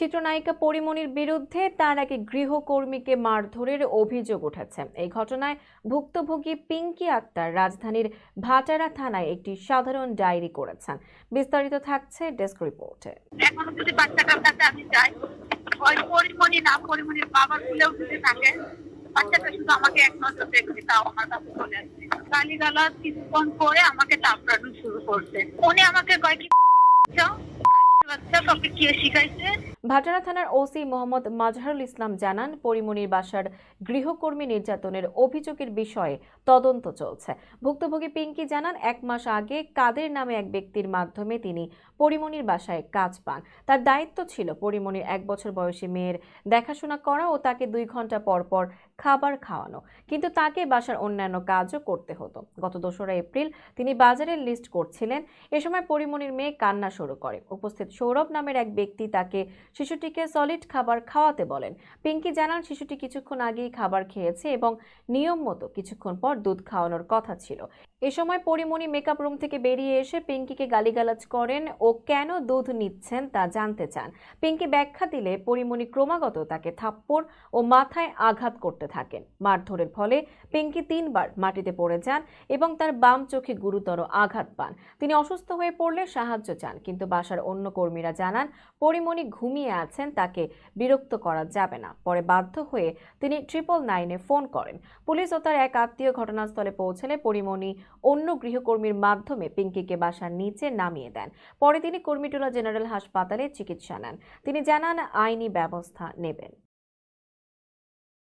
চিত্রনায়িকা পরীমনির বিরুদ্ধে তার এক গৃহকর্মীকে মারধরের অভিযোগ উঠেছে। এই ঘটনায় ভুক্তভোগী পিঙ্কি আক্তার রাজধানীর ভাটারা থানায় একটি সাধারণ ডায়েরি করেছেন। বিস্তারিত থাকছে ডেস্ক রিপোর্টে। এখনো যদি বাচ্চাটার কাছে আমি যাই, ওই পরীমনি না, পরীমনির বাবার ভুলেও যদি থাকে, বাচ্চাটা শুধু আমাকে এক নজর দেখছে, তাও আমার কাছে চলে আসছে। গালিগালাজ কিছুক্ষণ পরে আমাকে চাপড়ানো শুরু করছে। উনি আমাকে কয়েকটি বাচ্চা তোকে কে শিখাইছে। ভাটারা থানার ওসি মোহাম্মদ মাজহারুল ইসলাম জানান, পরীমনির বাসার গৃহকর্মী নির্যাতনের অভিযোগের বিষয়ে তদন্ত চলছে। ভুক্তভোগী পিঙ্কি জানান, 1 মাস আগে কাদের নামে এক ব্যক্তির মাধ্যমে তিনি পরীমনির বাসায় কাজ পান। তার দায়িত্ব ছিল পরীমনির 1 বছর বয়সী মেয়ের দেখাশোনা করা ও তাকে 2 ঘন্টা পর পর খাবার খাওয়ানো, কিন্তু তাকে বাসার অন্যান্য কাজও করতে হতো। গত 2রা এপ্রিল তিনি বাজারের লিস্ট করছিলেন। এ সময় পরীমনির মেয়ে কান্না শুরু করে। উপস্থিত সৌরভ নামের এক ব্যক্তি তাকে শিশুটিকে সলিড খাবার খাওয়াতে বলেন। পিঙ্কি জানান, শিশুটি কিছুক্ষণ আগেই খাবার খেয়েছে এবং নিয়ম মতো কিছুক্ষণ পর দুধ খাওয়ানোর কথা ছিল। এ সময় পরীমনি মেকআপ রুম থেকে বেরিয়ে এসে পিঙ্কিকে গালিগালাজ করেন ও কেন দুধ নিচ্ছেন তা জানতে চান। পিঙ্কি ব্যাখ্যা দিলে পরীমনি ক্রমাগত তাকে থাপ্পড় ও মাথায় আঘাত করতে থাকেন। মারধরের ফলে পিঙ্কি 3 বার মাটিতে পড়ে যান এবং তার বাম চোখে গুরুতর আঘাত পান। তিনি অসুস্থ হয়ে পড়লে সাহায্য চান, কিন্তু বাসার অন্য কর্মীরা জানান পরীমনি ঘুমিয়ে আছেন, তাকে বিরক্ত করা যাবে না। পরে বাধ্য হয়ে তিনি 999-এ ফোন করেন। পুলিশ ও তার এক আত্মীয় ঘটনাস্থলে পৌঁছলে পরীমনি অন্য গৃহকর্মীর মাধ্যমে পিঙ্কিকে বাসার নিচে নামিয়ে দেন। পরে তিনি কুর্মিটোলা জেনারেল হাসপাতালে চিকিৎসা নেন। তিনি জানান, আইনি ব্যবস্থা নেবেন।